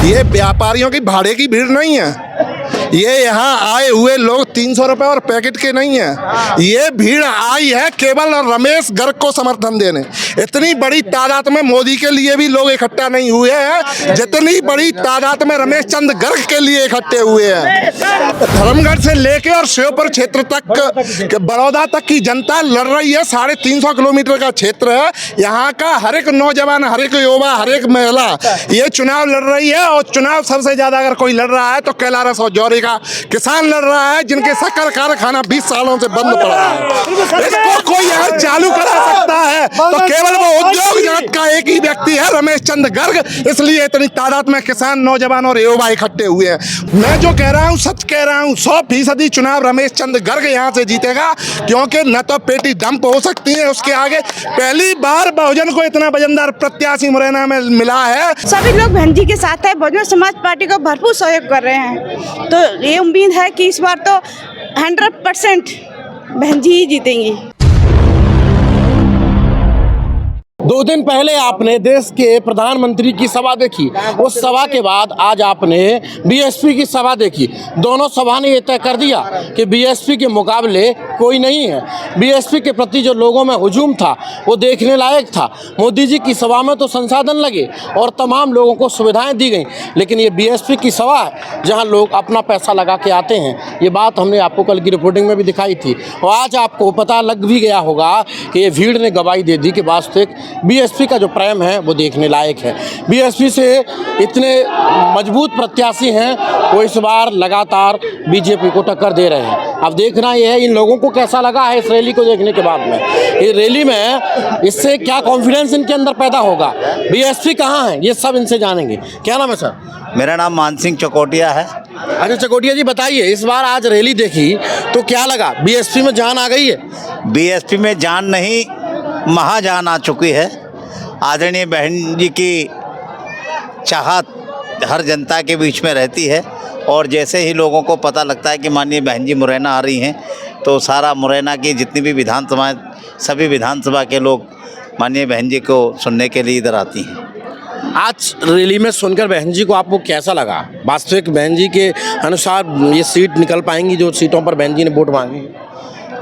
ये व्यापारियों की भाड़े की भीड़ नहीं है। ये यहाँ आए हुए लोग 300 रुपए और पैकेट के नहीं है। ये भीड़ आई है केवल रमेश गर्ग को समर्थन देने। इतनी बड़ी तादाद में मोदी के लिए भी लोग इकट्ठा नहीं हुए हैं जितनी बड़ी तादाद में रमेश चंद्र गर्ग के लिए इकट्ठे हुए हैं। धर्मगढ़ से लेके और श्योपुर क्षेत्र तक, बड़ौदा तक की जनता लड़ रही है। 350 किलोमीटर का क्षेत्र है। यहाँ का हर एक नौजवान, हर एक युवा, हर एक महिला ये चुनाव लड़ रही है। और चुनाव सबसे ज्यादा अगर कोई लड़ रहा है तो कैलारस और जौहरी का किसान लड़ रहा है, जिनके शक्कर कारखाना 20 सालों से बंद पड़ा है। इसको कोई यहाँ चालू करा सकता है तो केवल वो उद्योग जगत का एक ही व्यक्ति है, रमेश चंद्र गर्ग। इसलिए इतनी तादाद में किसान, नौजवान और युवा इकट्ठे हुए हैं। मैं जो कह रहा हूँ सच कह रहा हूँ। 100% चुनाव रमेश चंद्र गर्ग यहाँ से जीतेगा, क्योंकि न तो पेटी डंप हो सकती है उसके आगे। पहली बार बहुजन को इतना वजनदार प्रत्याशी मुरैना में मिला है। सभी लोग बहन जी के साथ है। बहुजन समाज पार्टी को भरपूर सहयोग कर रहे हैं। तो ये उम्मीद है कि इस बार तो 100% बहन जी ही जीतेंगी। 2 दिन पहले आपने देश के प्रधानमंत्री की सभा देखी। उस सभा के बाद आज आपने बीएसपी की सभा देखी। दोनों सभा ने यह तय कर दिया कि बीएसपी के मुकाबले कोई नहीं है। बीएसपी के प्रति जो लोगों में हुजूम था वो देखने लायक था। मोदी जी की सभा में तो संसाधन लगे और तमाम लोगों को सुविधाएं दी गई, लेकिन ये बीएसपी की सभा है जहां लोग अपना पैसा लगा के आते हैं। ये बात हमने आपको कल की रिपोर्टिंग में भी दिखाई थी और आज आपको पता लग भी गया होगा कि ये भीड़ ने गवाही दे दी कि वास्तविक बीएसपी का जो प्रेम है वो देखने लायक है। बीएसपी से इतने मजबूत प्रत्याशी हैं वो इस बार लगातार बीजेपी को टक्कर दे रहे हैं। अब देखना यह है इन लोगों को कैसा लगा है इस रैली को देखने के बाद में। इस रैली में इससे क्या कॉन्फिडेंस इनके अंदर पैदा होगा, बीएसपी कहाँ है, ये सब इनसे जानेंगे। क्या नाम है सर? मेरा नाम मान सिंह चकोटिया है। अच्छा चकोटिया जी, बताइए इस बार आज रैली देखी तो क्या लगा? बीएसपी में जान आ गई है? बीएसपी में जान नहीं, महाजान आ चुकी है। आदरणीय बहन जी की चाहत हर जनता के बीच में रहती है और जैसे ही लोगों को पता लगता है कि माननीय बहन जी मुरैना आ रही हैं तो सारा मुरैना की जितनी भी विधानसभा, सभी विधानसभा के लोग माननीय बहन जी को सुनने के लिए इधर आती हैं। आज रैली में सुनकर बहन जी को आपको कैसा लगा? वास्तविक बहन जी के अनुसार ये सीट निकल पाएंगी जो सीटों पर बहन जी ने वोट मांगी?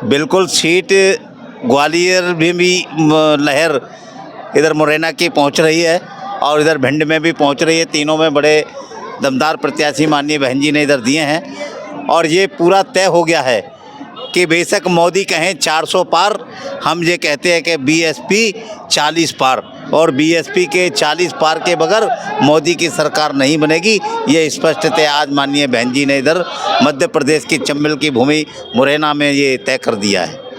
बिल्कुल, सीट ग्वालियर भी लहर इधर मुरैना की पहुंच रही है और इधर भिंड में भी पहुंच रही है। तीनों में बड़े दमदार प्रत्याशी माननीय बहन जी ने इधर दिए हैं और ये पूरा तय हो गया है कि बेशक मोदी कहें 400 पार, हम ये कहते हैं कि बीएसपी 40 पार, और बीएसपी के 40 पार के बगैर मोदी की सरकार नहीं बनेगी। ये स्पष्ट तय आज माननीय बहन जी ने इधर मध्य प्रदेश की चंबल की भूमि मुरैना में ये तय कर दिया है।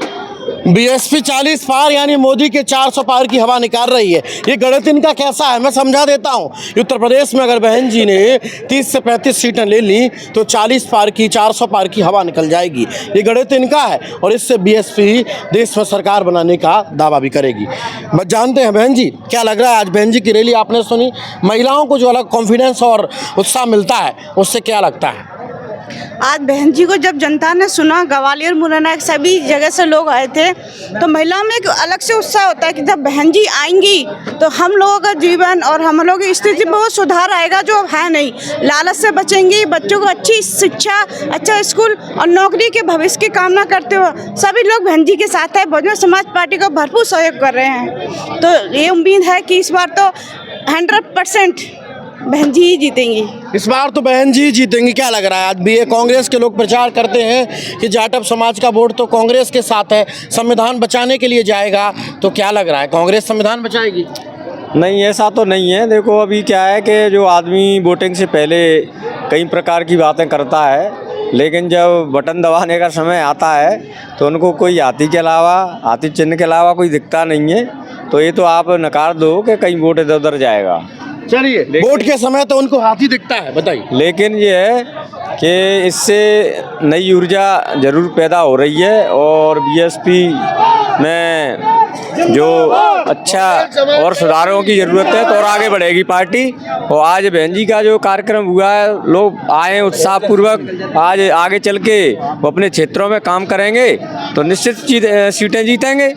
बीएसपी 40 पार यानी मोदी के 400 पार की हवा निकाल रही है। ये गणित इनका कैसा है मैं समझा देता हूँ। उत्तर प्रदेश में अगर बहन जी ने 30 से 35 सीटें ले ली तो 40 पार की, 400 पार की हवा निकल जाएगी। ये गणित इनका है और इससे बीएसपी देश में सरकार बनाने का दावा भी करेगी। बस जानते हैं बहन जी क्या लग रहा है? आज बहन जी की रैली आपने सुनी, महिलाओं को जो अलग कॉन्फिडेंस और उत्साह मिलता है उससे क्या लगता है? आज बहन जी को जब जनता ने सुना, ग्वालियर मुरैना सभी जगह से लोग आए थे, तो महिलाओं में एक अलग से उत्साह होता है कि जब बहन जी आएंगी तो हम लोगों का जीवन और हम लोगों की स्थिति में बहुत सुधार आएगा जो अब है नहीं। लालच से बचेंगी, बच्चों को अच्छी शिक्षा, अच्छा स्कूल और नौकरी के भविष्य की कामना करते हुए सभी लोग बहन जी के साथ है। बहुजन समाज पार्टी को भरपूर सहयोग कर रहे हैं। तो ये उम्मीद है कि इस बार तो 100% बहन जी ही जीतेंगी। इस बार तो बहन जी जीतेंगी। क्या लग रहा है? आज भी ये कांग्रेस के लोग प्रचार करते हैं कि जाटव समाज का वोट तो कांग्रेस के साथ है, संविधान बचाने के लिए जाएगा, तो क्या लग रहा है कांग्रेस संविधान बचाएगी? नहीं, ऐसा तो नहीं है। देखो अभी क्या है कि जो आदमी वोटिंग से पहले कई प्रकार की बातें करता है, लेकिन जब बटन दबाने का समय आता है तो उनको कोई हाथी के अलावा, हाथी चिन्ह के अलावा कोई दिखता नहीं है। तो ये तो आप नकार दो कि कहीं वोट इधर उधर जाएगा। चलिए, वोट के समय तो उनको हाथी दिखता है, बताइए। लेकिन ये है कि इससे नई ऊर्जा जरूर पैदा हो रही है और बीएसपी में जो अच्छा और सुधारों की ज़रूरत है तो और आगे बढ़ेगी पार्टी। और आज बहन जी का जो कार्यक्रम हुआ है, लोग आए उत्साहपूर्वक, आज आगे चल के वो अपने क्षेत्रों में काम करेंगे तो निश्चित सीटें जीतेंगे।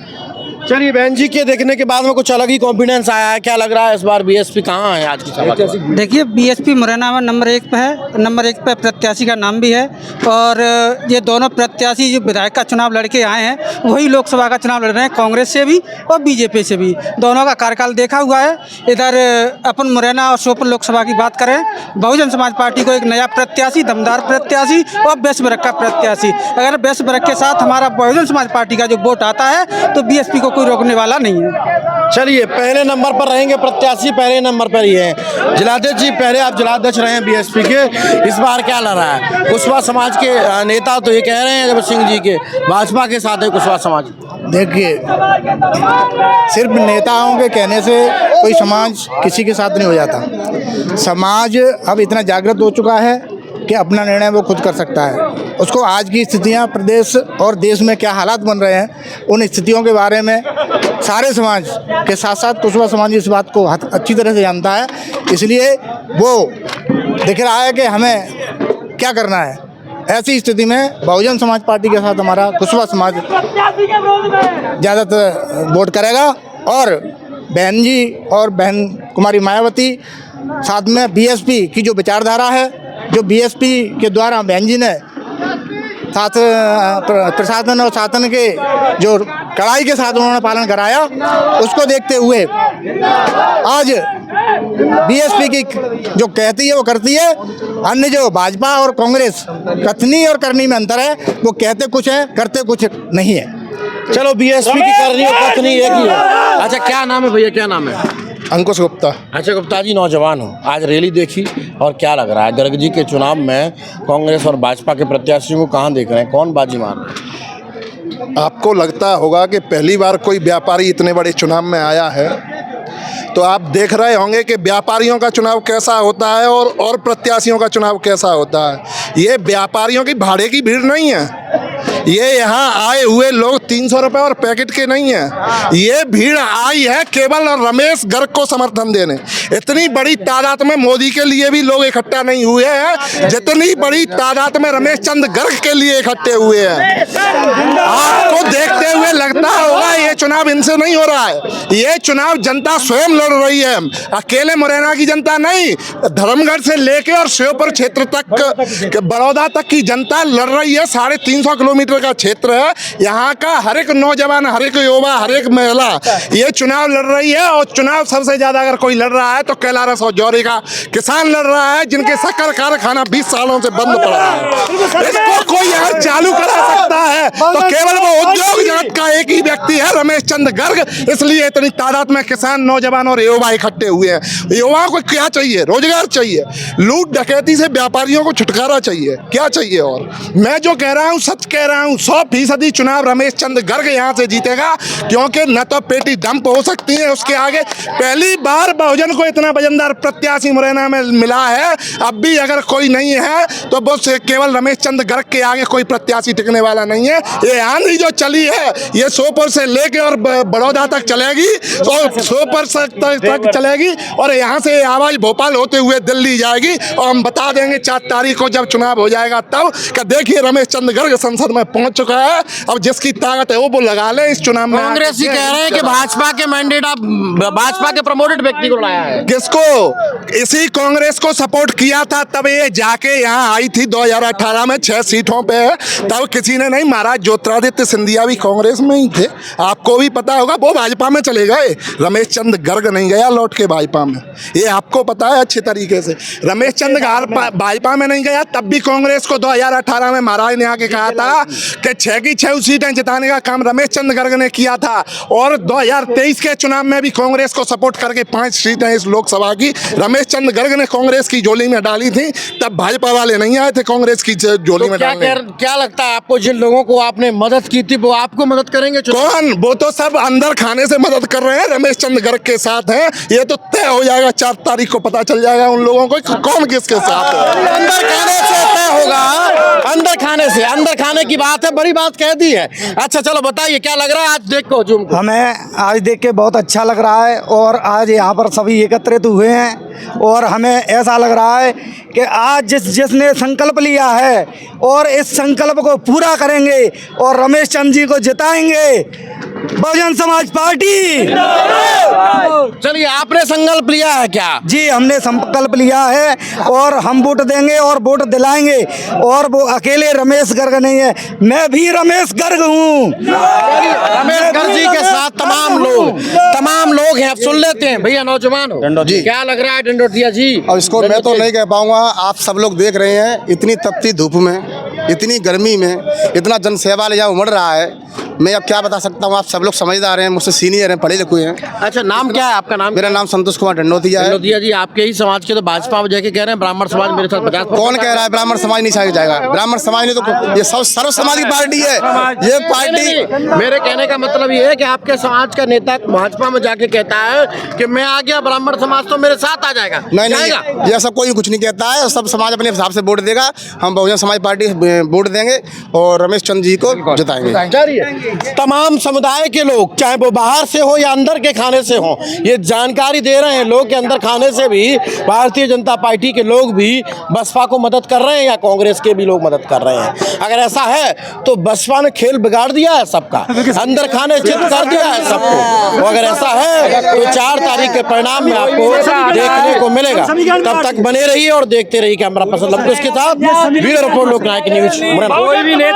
चलिए बहन जी के देखने के बाद में कुछ अलग ही कॉन्फिडेंस आया है, क्या लग रहा है इस बार बीएसपी कहाँ है आज की सभा के बाद? देखिए बीएसपी मुरैना में नंबर 1 पे है, नंबर 1 पे प्रत्याशी का नाम भी है। और ये दोनों प्रत्याशी जो विधायक का चुनाव लड़के आए हैं वही लोकसभा का चुनाव लड़ रहे हैं, कांग्रेस से भी और बीजेपी से भी। दोनों का कार्यकाल देखा हुआ है। इधर अपन मुरैना और श्योपुर लोकसभा की बात करें, बहुजन समाज पार्टी को एक नया प्रत्याशी, दमदार प्रत्याशी और बेस्ट बरक का प्रत्याशी। अगर बेस्ट बरक के साथ हमारा बहुजन समाज पार्टी का जो वोट आता है तो बीएसपी को कोई रोकने वाला नहीं है। चलिए पहले नंबर पर रहेंगे प्रत्याशी, पहले नंबर पर ही है जिलाध्यक्ष जी। पहले आप जिलाध्यक्ष रहे हैं बीएसपी के, इस बार क्या लग रहा है? कुशवाहा समाज के नेता तो ये कह रहे हैं जब सिंह जी के भाजपा के साथ है कुशवाहा समाज। देखिए, सिर्फ नेताओं के कहने से कोई समाज किसी के साथ नहीं हो जाता। समाज अब इतना जागृत हो चुका है कि अपना निर्णय वो खुद कर सकता है। उसको आज की स्थितियां प्रदेश और देश में क्या हालात बन रहे हैं उन स्थितियों के बारे में सारे समाज के साथ साथ कुशवाहा समाज इस बात को अच्छी तरह से जानता है। इसलिए वो दिख रहा है कि हमें क्या करना है। ऐसी स्थिति में बहुजन समाज पार्टी के साथ हमारा कुशवाहा समाज ज़्यादातर वोट करेगा और बहन जी और बहन कुमारी मायावती साथ में बीएसपी की जो विचारधारा है, जो बीएसपी के द्वारा बहन जी ने साथ प्रशासन और शासन के जो कड़ाई के साथ उन्होंने पालन कराया, उसको देखते हुए आज बीएसपी की जो कहती है वो करती है। अन्य जो भाजपा और कांग्रेस कथनी और करनी में अंतर है, वो कहते कुछ है करते कुछ नहीं है। चलो बीएसपी की करनी और कथनी एक ही है। अच्छा क्या नाम है भैया, क्या नाम है? अंकुश गुप्ता। अच्छा गुप्ता जी, नौजवान हो, आज रैली देखी और क्या लग रहा है? गर्ग जी के चुनाव में कांग्रेस और भाजपा के प्रत्याशियों को कहाँ देख रहे हैं, कौन बाजी मार रहे हैं? आपको लगता होगा कि पहली बार कोई व्यापारी इतने बड़े चुनाव में आया है, तो आप देख रहे होंगे कि व्यापारियों का चुनाव कैसा होता है और प्रत्याशियों का चुनाव कैसा होता है। ये व्यापारियों की भाड़े की भीड़ नहीं है, ये यहाँ आए हुए लोग 300 रुपये और पैकेट के नहीं हैं। ये भीड़ आई है केवल रमेश गर्ग को समर्थन देने। इतनी बड़ी तादाद में मोदी के लिए भी लोग इकट्ठा नहीं हुए हैं जितनी बड़ी तादाद में रमेश चंद्र गर्ग के लिए इकट्ठे हुए हैं। आपको देखते हुए लगता होगा ये चुनाव इनसे नहीं हो रहा है, ये चुनाव जनता स्वयं लड़ रही है। अकेले मुरैना की जनता नहीं, धर्मगढ़ से लेके और श्योपुर क्षेत्र तक, बड़ौदा तक की जनता लड़ रही है। 350 किलोमीटर का क्षेत्र है, यहाँ का हर एक नौजवान, हर एक युवा, हर एक महिला ये चुनाव लड़ रही है। और चुनाव सबसे ज्यादा अगर कोई लड़ रहा है तो कैलारस और जौहरी का किसान लड़ रहा है, जिनके शक्कर कारखाना 20 सालों से बंद पड़ा है। इसको कोई यहाँ चालू करा सकता है तो केवल वो उद्योग जगत का एक ही व्यक्ति है, रमेश चंद्र गर्ग। इसलिए इतनी तादाद में किसान, नौजवान और युवा इकट्ठे हुए हैं। युवाओं को क्या चाहिए? रोजगार चाहिए, लूट डकैती से व्यापारियों को छुटकारा चाहिए, क्या चाहिए? और मैं जो कह रहा हूँ सच कह रहा हूँ, 100% चुनाव रमेश चंद्र गर्ग यहाँ से जीतेगा, क्योंकि न तो पेटी डंप हो सकती है उसके आगे। पहली बार बहुजन को इतना वजनदार प्रत्याशी मुरैना में मिला है। अब भी अगर कोई नहीं है तो बस केवल रमेश चंद्र गर्ग के आगे कोई प्रत्याशी टिकने वाला नहीं है। ये आंधी जो चली है ये श्योपुर से लेके और बड़ौदा तक चलेगी और श्योपुर तक चलेगी और यहाँ से आवाज भोपाल होते हुए दिल्ली जाएगी। और हम बता देंगे 4 तारीख को जब चुनाव हो जाएगा तब कि देखिए रमेश चंद्र गर्ग संसद में पहुंच चुका है। अब जिसकी ताकत है वो लगा ले इस चुनाव में। कांग्रेस ही कह रहे हैं कि भाजपा के मैंडेट, आप भाजपा के प्रमोटेड व्यक्ति को लाया है। किसको? इसी कांग्रेस को सपोर्ट किया था तब ये जाके यहाँ आई थी 2018 में 6 सीटों पे, तब किसी ने नहीं मारा। ज्योतिरादित्य सिंधिया भी कांग्रेस में ही थे, आपको भी पता होगा। वो भाजपा में चले गए, रमेश चंद्र गर्ग नहीं गया लौट के भाजपा में, ये आपको पता है अच्छे तरीके से। रमेश चंद्र गर्ग भाजपा में नहीं गया, तब भी कांग्रेस को 2018 में महाराज ने आके कहा था कि 6 की 6 सीटें जिताने का काम रमेश चंद्र गर्ग ने किया था। और 2023 के चुनाव में भी कांग्रेस को सपोर्ट करके 5 सीटें इस लोकसभा की रमेश चंद्र गर्ग ने कांग्रेस की झोली में डाली थी। तब भाजपा वाले नहीं आए थे कांग्रेस की झोली में डालने। क्या लगता है आपको, जिन लोगों को आपने मदद की थी वो आपको मदद करेंगे? कौन? वो तो सब अंदर खाने से मदद कर रहे हैं, रमेश चंद्र गर्ग के साथ हैं। ये तो तय हो जाएगा, 4 तारीख को पता चल जाएगा उन लोगों को कौन किसके साथ है। अंदर खाने से तय होगा, अंदर खाने से, अंदर खाने की बात है, बड़ी बात कह दी है। अच्छा चलो बताइए क्या लग रहा है आज देख को हुजूम को? हमें आज देख के बहुत अच्छा लग रहा है और आज यहाँ पर सभी एकत्रित हुए हैं और हमें ऐसा लग रहा है कि आज जिसने संकल्प लिया है और इस संकल्प को पूरा करेंगे और रमेश चंद्र जी को जिताएंगे, बहुजन समाज पार्टी। चलिए, आपने संकल्प लिया है क्या? जी, हमने संकल्प लिया है और हम वोट देंगे और वोट दिलाएंगे। और वो अकेले रमेश गर्ग नहीं है, मैं भी रमेश गर्ग हूँ। रमेश गर्ग जी के साथ तमाम लोग हैं। अब सुन लेते हैं। भैया नौजवान हो जी, क्या लग रहा है डंडोतिया जी? और इसको मैं तो नहीं कह पाऊंगा, आप सब लोग देख रहे हैं इतनी तपती धूप में, इतनी गर्मी में, इतना जनसेवा ले उमड़ रहा है। मैं अब क्या बता सकता हूँ, आप सब लोग समझदार हैं, मुझसे सीनियर हैं, पढ़े लिखे हैं। अच्छा, नाम क्या है आपका? नाम मेरा नाम संतोष कुमार डंडोतिया है। डंडोतिया जी, आपके ही समाज के तो भाजपा में जाके कह रहे हैं ब्राह्मण समाज मेरे साथ 50। कौन कह रहा है ब्राह्मण समाज नहीं छाया जाएगा? ब्राह्मण समाज ने तो ये सर्व समाज की पार्टी है। ये पार्टी, मेरे कहने का मतलब ये है कि आपके समाज का नेता भाजपा में जाके कहता है कि मैं आ गया, ब्राह्मण समाज तो मेरे साथ आ जाएगा। नहीं, ये ऐसा कोई कुछ नहीं कहता है। सब समाज अपने हिसाब से वोट देगा। हम बहुजन समाज पार्टी वोट देंगे और रमेश चंद्र जी को जिताएंगे। तमाम समुदाय के लोग, चाहे वो बाहर से हो या अंदर के खाने से हो, ये जानकारी दे रहे हैं लोग के अंदर खाने से भी भारतीय जनता पार्टी के लोग भी बसपा को मदद कर रहे हैं या कांग्रेस के भी लोग मदद कर रहे हैं। अगर ऐसा है तो बसपा ने खेल बिगाड़ दिया है सबका, अंदर खाने चित कर दिया है सबको। और अगर ऐसा है तो 4 तारीख के परिणाम में आपको देखने को मिलेगा। तब तक बने रहिए और देखते रहिए कैमरा पर्सन लंकुश के साथ। ब्यूरो रिपोर्ट, लोकनायक न्यूज, मुरैना।